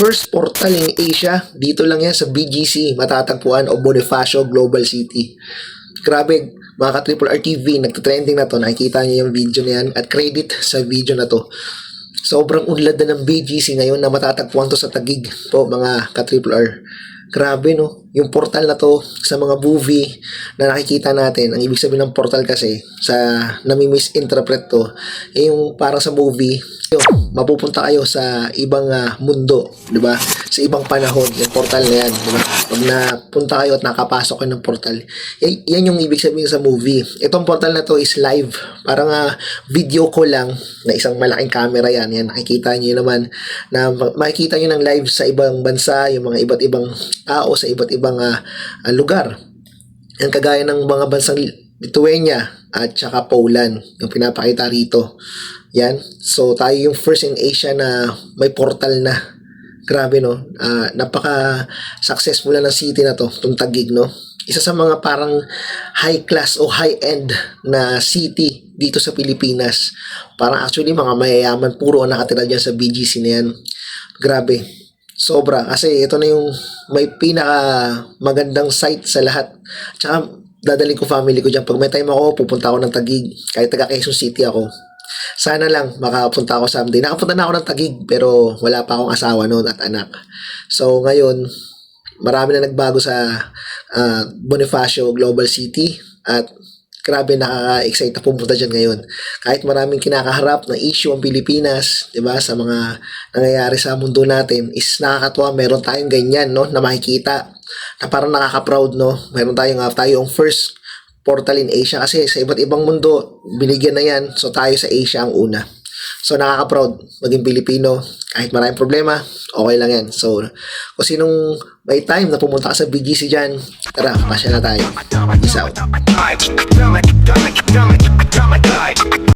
first portal in Asia. Dito lang yan sa BGC, matatagpuan o Bonifacio Global City. Grabe, mga ka-Triple R TV, nagtitrending na to. Nakikita niyo yung video na yan at credit sa video na to. Sobrang unlad na ng BGC ngayon na matatagpuan to sa Taguig po, mga ka-Triple R. Grabe, no? Yung portal na to sa mga movie na nakikita natin, ang ibig sabihin ng portal kasi sa nami-misinterpret to, yung para sa movie, mapupunta kayo sa ibang mundo, di ba? Sa ibang panahon, yung portal na yan, di ba? Pag napunta kayo at nakapasok kayo ng portal, yan yung ibig sabihin sa movie. Itong portal na to is live, parang video ko lang na isang malaking camera yan. Yan, nakikita nyo naman na makikita nyo ng live sa ibang bansa, yung mga iba't ibang tao sa iba't ibang lugar. Yan, kagaya ng mga bansang Lithuania at saka Poland, yung pinapakita rito. Yan. So, tayo yung first in Asia na may portal na. Grabe, no? Napaka-successful na ng city na to, itong Taguig, no? Isa sa mga parang high class o high-end na city dito sa Pilipinas. Parang actually, mga mayayaman puro ang nakatira dyan sa BGC na yan. Grabe. Sobra. Kasi ito na yung may pinaka magandang site sa lahat. Tsaka, dadaling ko family ko dyan. Pag may time ako, pupunta ako ng Taguig. Kahit taga Quezon City ako. Sana lang makapunta ako someday. Nakapunta na ako ng Taguig pero wala pa akong asawa noon at anak. So ngayon, marami na nagbago sa Bonifacio Global City at grabe, nakaka-excite na pumunta dyan ngayon. Kahit maraming kinakaharap na issue ang Pilipinas, di ba, sa mga nangyayari sa mundo natin, is nakakatuwa, meron tayong ganyan, no, na makikita, na parang nakaka-proud, no, meron tayong first portal in Asia kasi sa iba't ibang mundo, binigyan na yan, so tayo sa Asia ang una. So nakaka-proud maging Pilipino, kahit maraming problema, okay lang yan. So kung sinong may time na pumunta ka sa BGC dyan, tara, pasya na tayo. Peace out.